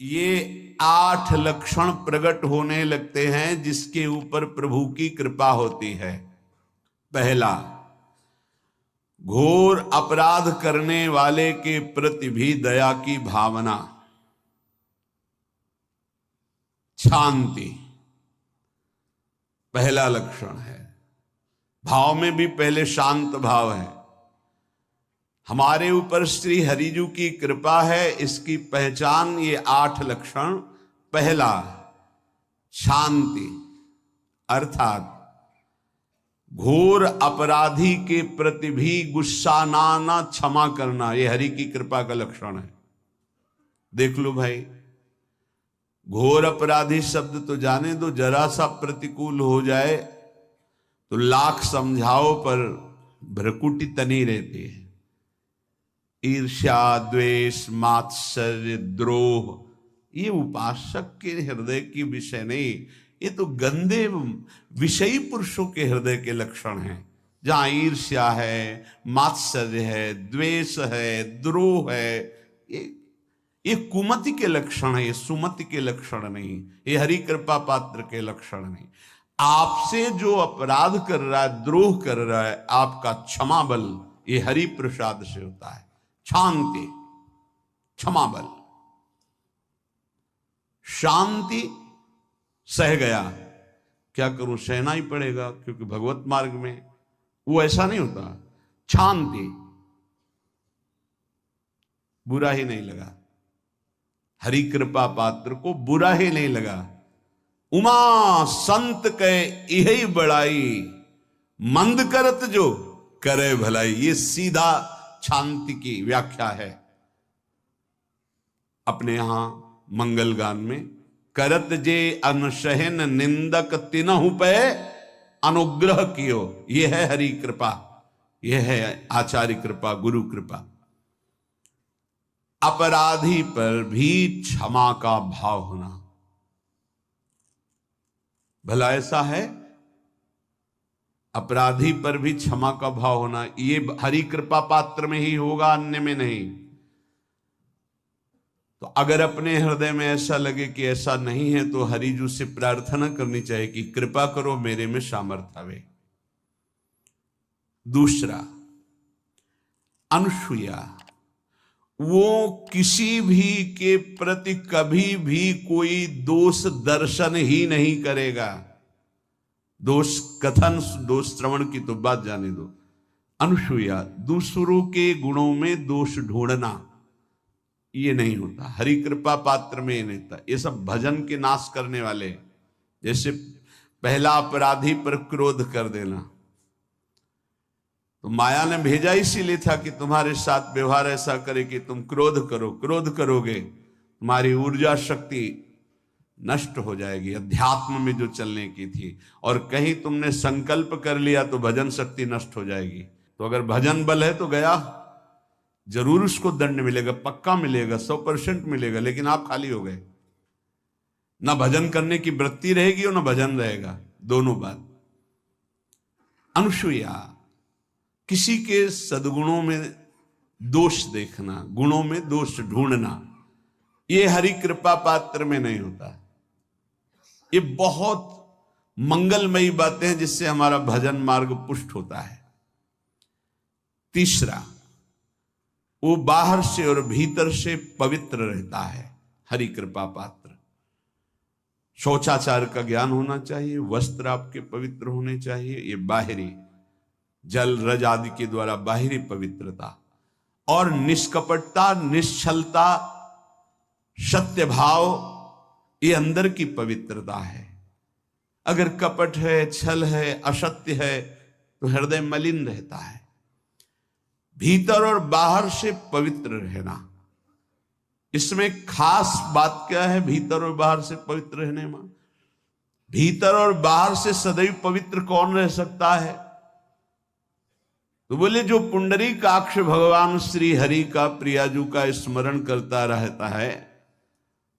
ये 8 लक्षण प्रकट होने लगते हैं जिसके ऊपर प्रभु की कृपा होती है। पहला, घोर अपराध करने वाले के प्रति भी दया की भावना, शांति पहला लक्षण है। भाव में भी पहले शांत भाव है। हमारे ऊपर श्री हरिजू की कृपा है, इसकी पहचान ये 8 लक्षण। पहला, शांति, अर्थात घोर अपराधी के प्रति भी गुस्सा ना क्षमा करना, ये हरि की कृपा का लक्षण है। देख लो भाई, घोर अपराधी शब्द तो जाने दो, जरा सा प्रतिकूल हो जाए तो लाख समझाओ पर भ्रकुटी तनी रहती है। ईर्ष्या, द्वेष, मात्सर्य, द्रोह, ये उपासक के हृदय की विषय नहीं, ये तो गंदे विषयी पुरुषों के हृदय के लक्षण हैं। जहां ईर्ष्या है, मात्सर्य है, द्वेष है, द्रोह है, ये कुमति के लक्षण है, ये सुमति के लक्षण नहीं, ये हरि कृपा पात्र के लक्षण नहीं। आपसे जो अपराध कर रहा है, द्रोह कर रहा है, आपका क्षमा बल ये हरि प्रसाद से होता है। शांति, क्षमा बल, शांति, सह गया, क्या करूं, सहना ही पड़ेगा क्योंकि भगवत मार्ग में वो ऐसा नहीं होता। शांति, बुरा ही नहीं लगा, हरि कृपा पात्र को बुरा ही नहीं लगा। उमा संत के यही बड़ाई, मंद करत जो करे भलाई, ये सीधा शांति की व्याख्या है। अपने यहां मंगल गान में, करत जे अनसहन निंदक तिनहु पे अनुग्रह कियो, ये है हरि कृपा, ये है आचार्य कृपा, गुरु कृपा। अपराधी पर भी क्षमा का भाव होना, भला ऐसा है, अपराधी पर भी क्षमा का भाव होना, ये हरि कृपा पात्र में ही होगा, अन्य में नहीं। तो अगर अपने हृदय में ऐसा लगे कि ऐसा नहीं है तो हरिजू से प्रार्थना करनी चाहिए कि कृपा करो, मेरे में सामर्थ्य आवे। दूसरा, अनुसूया, वो किसी भी के प्रति कभी भी कोई दोष दर्शन ही नहीं करेगा। दोष कथन, दोष श्रवण की तो बात जाने दो। अनुसूया, दूसरों के गुणों में दोष ढूंढना, ये नहीं होता। हरि कृपा पात्र में ये नहीं होता। ये सब भजन के नाश करने वाले, जैसे पहला अपराधी पर क्रोध कर देना, तो माया ने भेजा इसीलिए था कि तुम्हारे साथ व्यवहार ऐसा करे कि तुम क्रोध करो, क्रोध करोगे तुम्हारी ऊर्जा शक्ति नष्ट हो जाएगी, अध्यात्म में जो चलने की थी, और कहीं तुमने संकल्प कर लिया तो भजन शक्ति नष्ट हो जाएगी। तो अगर भजन बल है तो गया, जरूर उसको दंड मिलेगा, पक्का मिलेगा, 100% मिलेगा, लेकिन आप खाली हो गए। ना भजन करने की वृत्ति रहेगी और ना भजन रहेगा, दोनों बात। अनुसूया, किसी के सद्गुणों में दोष देखना, गुणों में दोष ढूंढना, ये हरि कृपा पात्र में नहीं होता। ये बहुत मंगलमयी बातें हैं जिससे हमारा भजन मार्ग पुष्ट होता है। तीसरा, वो बाहर से और भीतर से पवित्र रहता है, हरि कृपा पात्र। शौचाचार का ज्ञान होना चाहिए, वस्त्र आपके पवित्र होने चाहिए, ये बाहरी, जल रज आदि के द्वारा बाहरी पवित्रता, और निष्कपटता, निश्चलता, सत्य भाव, ये अंदर की पवित्रता है। अगर कपट है, छल है, असत्य है तो हृदय मलिन रहता है। भीतर और बाहर से पवित्र रहना, इसमें खास बात क्या है भीतर और बाहर से पवित्र रहने में? भीतर और बाहर से सदैव पवित्र कौन रह सकता है? तो बोले, जो पुंडरीकाक्ष भगवान श्री हरि का, प्रियाजू का स्मरण करता रहता है,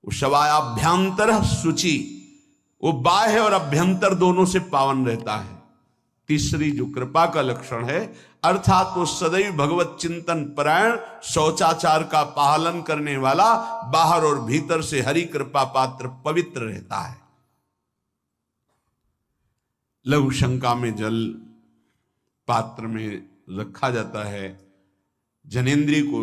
वो शवायाभ्यंतर शुचि, वो बाह्य और अभ्यंतर दोनों से पावन रहता है। तीसरी जो कृपा का लक्षण है, अर्थात वो सदैव भगवत चिंतन परायण, शौचाचार का पालन करने वाला, बाहर और भीतर से हरि कृपा पात्र पवित्र रहता है। लघु शंका में जल पात्र में रखा जाता है, जनेंद्रिय को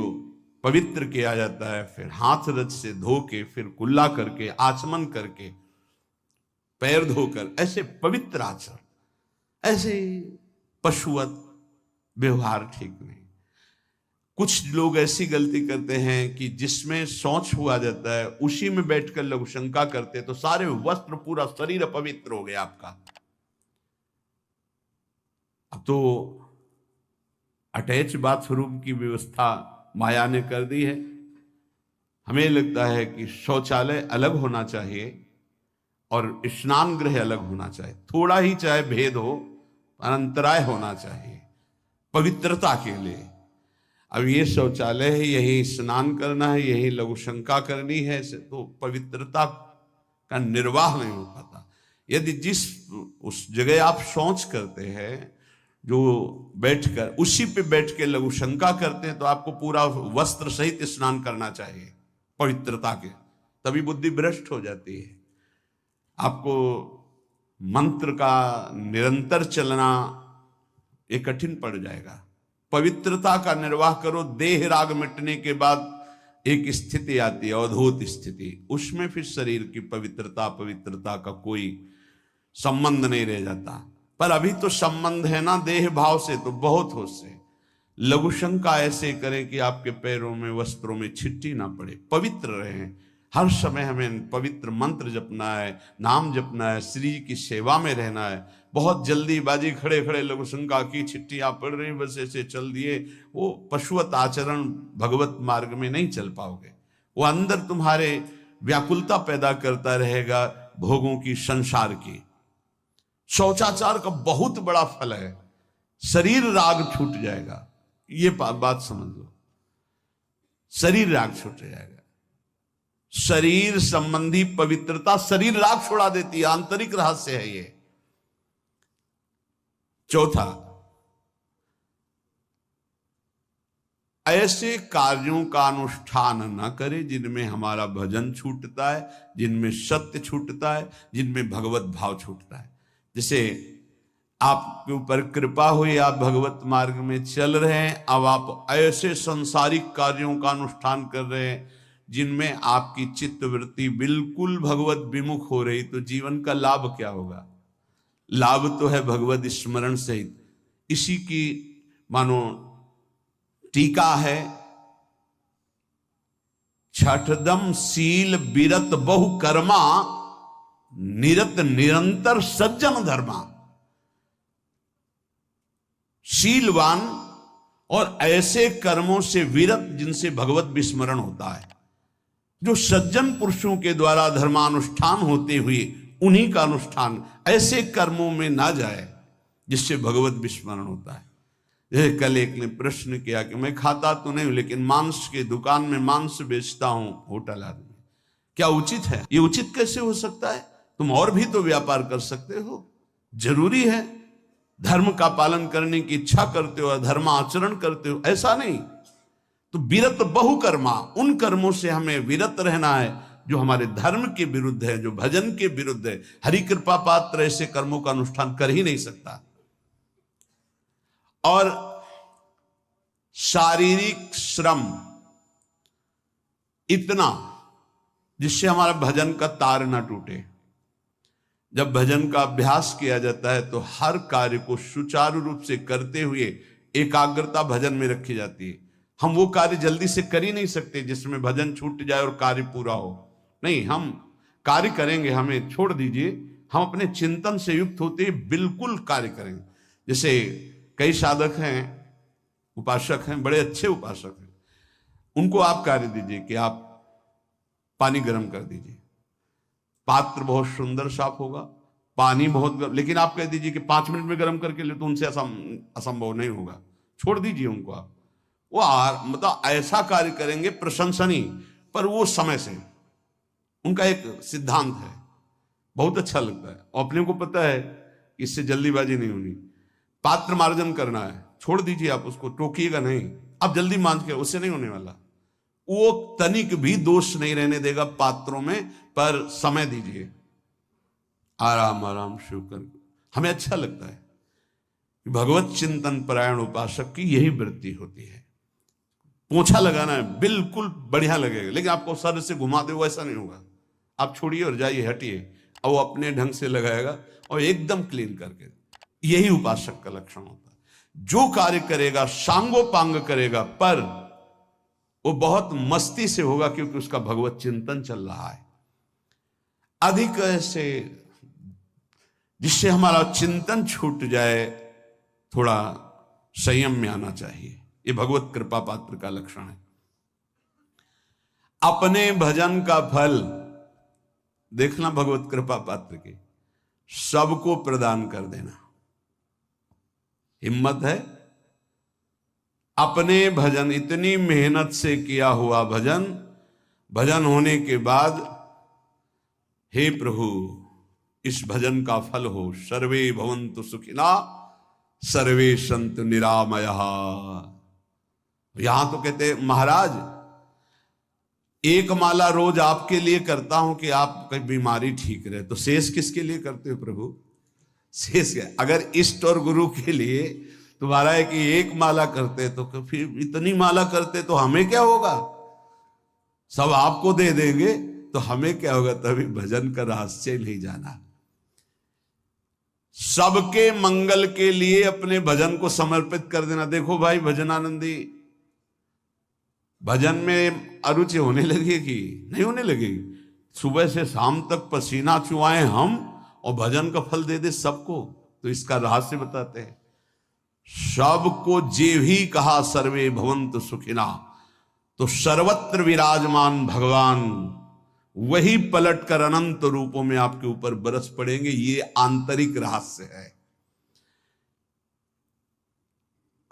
पवित्र किया जाता है, फिर हाथ रज से धो के, फिर कुल्ला करके, आचमन करके, पैर धोकर, ऐसे पवित्र आचरण, ऐसे पशुवत व्यवहार ठीक नहीं। कुछ लोग ऐसी गलती करते हैं कि जिसमें शौच हुआ जाता है उसी में बैठकर लघु शंका करते हैं, तो सारे वस्त्र, पूरा शरीर अपवित्र हो गया आपका। अब तो अटैच बाथरूम की व्यवस्था माया ने कर दी है। हमें लगता है कि शौचालय अलग होना चाहिए और स्नान गृह अलग होना चाहिए, थोड़ा ही चाहे भेद हो, अंतराय होना चाहिए पवित्रता के लिए। अब ये शौचालय है, यही स्नान करना है, यही लघु शंका करनी है, तो पवित्रता का निर्वाह नहीं हो पाता। यदि जिस उस जगह आप शौच करते हैं, जो बैठकर उसी पे बैठ के लघु शंका करते हैं, तो आपको पूरा वस्त्र सहित स्नान करना चाहिए पवित्रता के, तभी बुद्धि भ्रष्ट हो जाती है। आपको मंत्र का निरंतर चलना ये कठिन पड़ जाएगा। पवित्रता का निर्वाह करो। देह राग मिटने के बाद एक स्थिति आती है, अवधूत स्थिति, उसमें फिर शरीर की पवित्रता का कोई संबंध नहीं रह जाता। पर अभी तो संबंध है ना देह भाव से, तो बहुत हो से लघु शंका ऐसे करें कि आपके पैरों में, वस्त्रों में छिट्टी ना पड़े, पवित्र रहें। हर समय हमें पवित्र मंत्र जपना है, नाम जपना है, श्री की सेवा में रहना है। बहुत जल्दीबाजी, खड़े खड़े लघु शंका की, छिट्टियां पड़ रही, बस ऐसे चल दिए, वो पशुवत आचरण भगवत मार्ग में नहीं चल पाओगे। वो अंदर तुम्हारे व्याकुलता पैदा करता रहेगा, भोगों की, संसार की। शौचाचार का बहुत बड़ा फल है, शरीर राग छूट जाएगा। ये बात समझ लो, शरीर राग छूट जाएगा। शरीर संबंधी पवित्रता शरीर राग छोड़ा देती है, आंतरिक रहस्य है ये। चौथा, ऐसे कार्यों का अनुष्ठान न करें जिनमें हमारा भजन छूटता है, जिनमें सत्य छूटता है, जिनमें भगवत भाव छूटता है। जैसे आपके ऊपर कृपा हुई, आप भगवत मार्ग में चल रहे हैं, अब आप ऐसे संसारिक कार्यों का अनुष्ठान कर रहे हैं जिनमें आपकी चित्तवृत्ति बिल्कुल भगवत विमुख हो रही, तो जीवन का लाभ क्या होगा? लाभ तो है भगवत स्मरण सहित। इसी की मानो टीका है, छठदम शील बिरत बहु कर्मा, निरत निरंतर सज्जन धर्मा। शीलवान और ऐसे कर्मों से विरत जिनसे भगवत विस्मरण होता है, जो सज्जन पुरुषों के द्वारा धर्मानुष्ठान होते हुए उन्हीं का अनुष्ठान, ऐसे कर्मों में ना जाए जिससे भगवत विस्मरण होता है। कल एक ने प्रश्न किया कि मैं खाता तो नहीं हूं, लेकिन मांस की दुकान में मांस बेचता हूं, होटल आदमी, क्या उचित है? ये उचित कैसे हो सकता है? तुम और भी तो व्यापार कर सकते हो। जरूरी है धर्म का पालन करने की इच्छा करते हो, धर्म आचरण करते हो, ऐसा नहीं। तो विरत बहु कर्मा, उन कर्मों से हमें विरत रहना है जो हमारे धर्म के विरुद्ध है, जो भजन के विरुद्ध है। हरि कृपा पात्र ऐसे कर्मों का अनुष्ठान कर ही नहीं सकता। और शारीरिक श्रम इतना जिससे हमारा भजन का तार ना टूटे। जब भजन का अभ्यास किया जाता है तो हर कार्य को सुचारू रूप से करते हुए एकाग्रता भजन में रखी जाती है। हम वो कार्य जल्दी से कर ही नहीं सकते जिसमें भजन छूट जाए और कार्य पूरा हो। नहीं, हम कार्य करेंगे, हमें छोड़ दीजिए, हम अपने चिंतन से युक्त होते बिल्कुल कार्य करेंगे। जैसे कई साधक हैं, उपासक हैं, बड़े अच्छे उपासक हैं, उनको आप कार्य दीजिए कि आप पानी गर्म कर दीजिए, पात्र बहुत सुंदर साफ होगा, पानी बहुत गर्म, लेकिन आप कह दीजिए कि 5 मिनट में गर्म करके ले, तो उनसे असंभव नहीं होगा। छोड़ दीजिए उनको आप, वो मतलब ऐसा कार्य करेंगे प्रशंसनीय, पर वो समय से, उनका एक सिद्धांत है, बहुत अच्छा लगता है। और अपने को पता है कि इससे जल्दीबाजी नहीं होनी। पात्र मार्जन करना है, छोड़ दीजिए, आप उसको टोकिएगा नहीं, आप जल्दी मांझ के, उससे नहीं होने वाला। वो तनिक भी दोष नहीं रहने देगा पात्रों में, पर समय दीजिए, आराम आराम शिव कर। हमें अच्छा लगता है, भगवत चिंतन परायण उपासक की यही वृत्ति होती है। पोछा लगाना है, बिल्कुल बढ़िया लगेगा, लेकिन आपको सर से घुमा दे वो ऐसा नहीं होगा। आप छोड़िए और जाइए, हटिए, और वो अपने ढंग से लगाएगा और एकदम क्लीन करके। यही उपासक का लक्षण होता है। जो कार्य करेगा सांगोपांग करेगा, पर वो बहुत मस्ती से होगा, क्योंकि उसका भगवत चिंतन चल रहा है। अधिक ऐसे जिससे हमारा चिंतन छूट जाए, थोड़ा संयम में आना चाहिए। ये भगवत कृपा पात्र का लक्षण है। अपने भजन का फल देखना, भगवत कृपा पात्र के सबको प्रदान कर देना। हिम्मत है, अपने भजन, इतनी मेहनत से किया हुआ भजन, भजन होने के बाद, हे प्रभु इस भजन का फल हो, सर्वे भवन्तु सुखिना सर्वे सन्तु निरामयः। यहां तो कहते हैं महाराज, एक माला रोज आपके लिए करता हूं कि आपकी बीमारी ठीक रहे, तो शेष किसके लिए करते हो प्रभु? शेष क्या? अगर इष्ट और गुरु के लिए तुम्हारा है कि एक माला करते, तो फिर इतनी माला करते तो हमें क्या होगा? सब आपको दे देंगे तो हमें क्या होगा? तभी भजन का रहस्य नहीं जाना। सबके मंगल के लिए अपने भजन को समर्पित कर देना। देखो भाई भजनानंदी, भजन में अरुचि होने लगेगी? नहीं होने लगेगी। सुबह से शाम तक पसीना चुआए हम, और भजन का फल दे दे सबको। तो इसका रहस्य बताते हैं। सबको जे भी कहा सर्वे भवन्तु सुखिना, तो सर्वत्र विराजमान भगवान वही पलटकर अनंत रूपों में आपके ऊपर बरस पड़ेंगे। ये आंतरिक रहस्य है।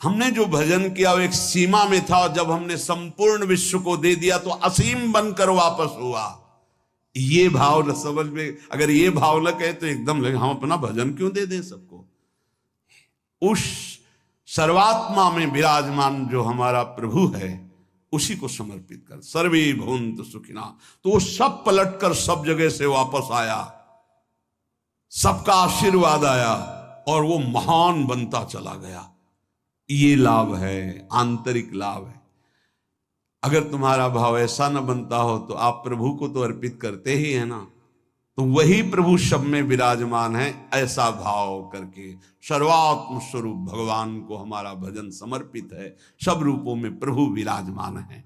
हमने जो भजन किया वो एक सीमा में था, और जब हमने संपूर्ण विश्व को दे दिया तो असीम बनकर वापस हुआ। ये भाव न समझ में, अगर ये भाव न कहे तो एकदम लगे हम अपना भजन क्यों दे दें सबको। उस सर्वात्मा में विराजमान जो हमारा प्रभु है, उसी को समर्पित कर। सर्वे भवन्तु सुखिना, तो वो सब पलटकर सब जगह से वापस आया, सबका आशीर्वाद आया, और वो महान बनता चला गया। ये लाभ है, आंतरिक लाभ है। अगर तुम्हारा भाव ऐसा न बनता हो तो आप प्रभु को तो अर्पित करते ही है ना, तो वही प्रभु सब में विराजमान है। ऐसा भाव करके सर्वात्म स्वरूप भगवान को हमारा भजन समर्पित है। सब रूपों में प्रभु विराजमान है।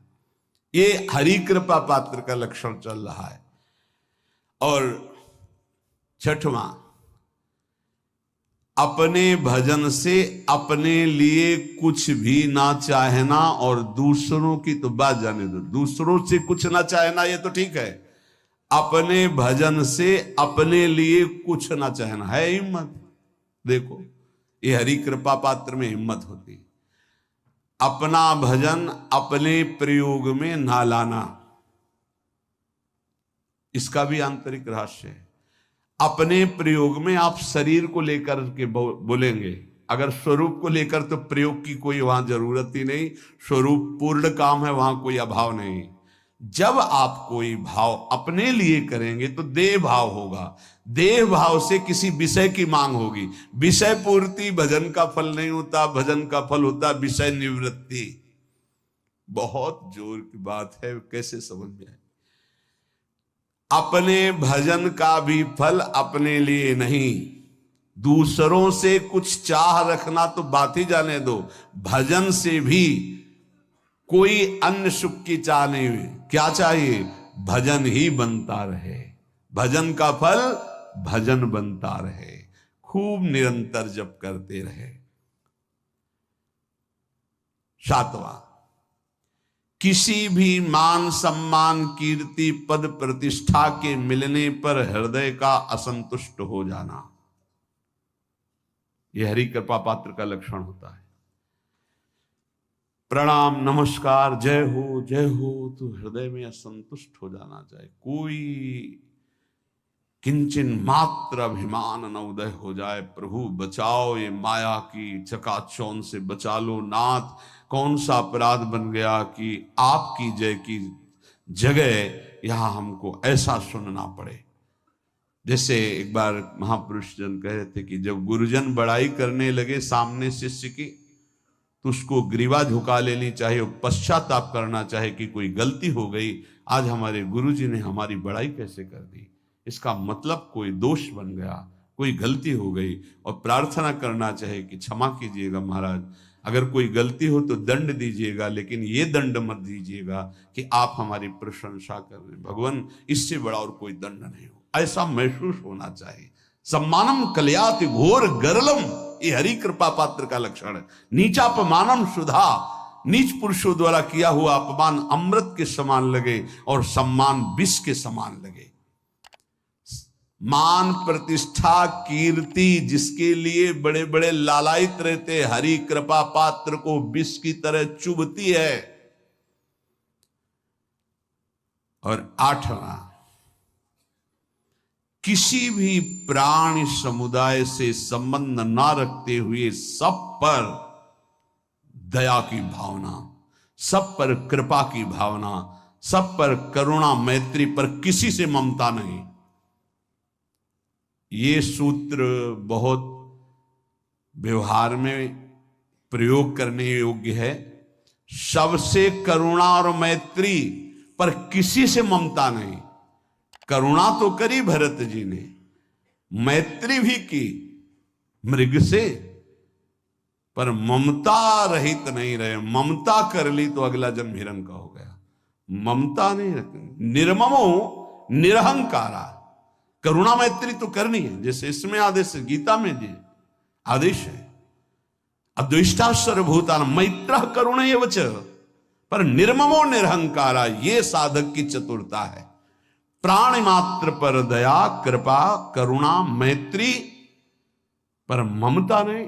ये हरि कृपा पात्र का लक्षण चल रहा है। और छठवां, अपने भजन से अपने लिए कुछ भी ना चाहना, और दूसरों की तो बात जाने दो, दूसरों से कुछ ना चाहना ये तो ठीक है। अपने भजन से अपने लिए कुछ ना चाहना है हिम्मत। देखो ये हरि कृपा पात्र में हिम्मत होती है। अपना भजन अपने प्रयोग में ना लाना, इसका भी आंतरिक रहस्य है। अपने प्रयोग में आप शरीर को लेकर के बोलेंगे, अगर स्वरूप को लेकर तो प्रयोग की कोई वहां जरूरत ही नहीं। स्वरूप पूर्ण काम है, वहां कोई अभाव नहीं। जब आप कोई भाव अपने लिए करेंगे तो देह भाव होगा। देह भाव से किसी विषय की मांग होगी। विषय पूर्ति भजन का फल नहीं होता, भजन का फल होता विषय निवृत्ति। बहुत जोर की बात है, कैसे समझ में आए? अपने भजन का भी फल अपने लिए नहीं, दूसरों से कुछ चाह रखना तो बात ही जाने दो। भजन से भी कोई अन्य सुख की चाह नहीं हुई। क्या चाहिए? भजन ही बनता रहे, भजन का फल भजन बनता रहे, खूब निरंतर जप करते रहे। सातवां, किसी भी मान सम्मान कीर्ति पद प्रतिष्ठा के मिलने पर हृदय का असंतुष्ट हो जाना, यह हरि कृपा पात्र का लक्षण होता है। प्रणाम नमस्कार जय हो तो हृदय में असंतुष्ट हो जाना चाहिए। कोई किंचन मात्र अभिमान न उदय हो जाए। प्रभु बचाओ, ये माया की चकाचौंध से बचा लो नाथ। कौन सा अपराध बन गया कि आपकी जय की जगह यहां हमको ऐसा सुनना पड़े। जैसे एक बार महापुरुष जन कह रहे थे कि जब गुरुजन बड़ाई करने लगे सामने शिष्य की, तो उसको ग्रीवा झुका लेनी चाहिए और पश्चाताप करना चाहिए कि कोई गलती हो गई, आज हमारे गुरुजी ने हमारी बड़ाई कैसे कर दी, इसका मतलब कोई दोष बन गया, कोई गलती हो गई, और प्रार्थना करना चाहिए कि क्षमा कीजिएगा महाराज, अगर कोई गलती हो तो दंड दीजिएगा, लेकिन ये दंड मत दीजिएगा कि आप हमारी प्रशंसा कर रहे हैं। भगवान, इससे बड़ा और कोई दंड नहीं हो, ऐसा महसूस होना चाहिए। सम्मानम कल्याति घोर गरलम, ये हरि कृपा पात्र का लक्षण है। नीचापमानम सुधा, नीच पुरुषों द्वारा किया हुआ अपमान अमृत के समान लगे और सम्मान विष के समान लगे। मान प्रतिष्ठा कीर्ति जिसके लिए बड़े बड़े लालायित रहते, हरि कृपा पात्र को विष की तरह चुभती है। और 8वां, किसी भी प्राणी समुदाय से संबंध ना रखते हुए सब पर दया की भावना, सब पर कृपा की भावना, सब पर करुणा मैत्री, पर किसी से ममता नहीं। ये सूत्र बहुत व्यवहार में प्रयोग करने योग्य है। सबसे करुणा और मैत्री, पर किसी से ममता नहीं। करुणा तो करी भरत जी ने, मैत्री भी की मृग से, पर ममता रहित नहीं रहे। ममता कर ली तो अगला जन्म हिरण का हो गया। ममता नहीं रखनी। निर्ममो निरहंकारा, करुणा मैत्री तो करनी है, जैसे इसमें आदेश है, गीता में जी आदेश है, अद्वेष्टा सर्वभूतानां मैत्रः करुणैव च, पर निर्ममो निरहंकारा, ये साधक की चतुरता है। प्राणी मात्र पर दया कृपा करुणा मैत्री, पर ममता नहीं।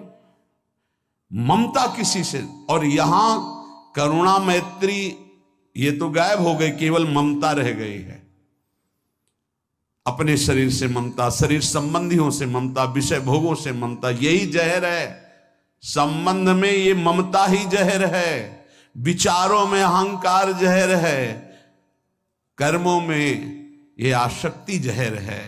ममता किसी से, और यहां करुणा मैत्री ये तो गायब हो गई, केवल ममता रह गई है। अपने शरीर से ममता, शरीर संबंधियों से ममता, विषय भोगों से ममता, यही जहर है। संबंध में ये ममता ही जहर है, विचारों में अहंकार जहर है, कर्मों में ये आसक्ति जहर है।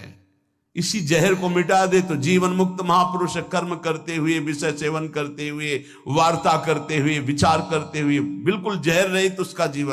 इसी जहर को मिटा दे तो जीवन मुक्त महापुरुष कर्म करते हुए, विषय सेवन करते हुए, वार्ता करते हुए, विचार करते हुए, बिल्कुल जहर रहित उसका जीवन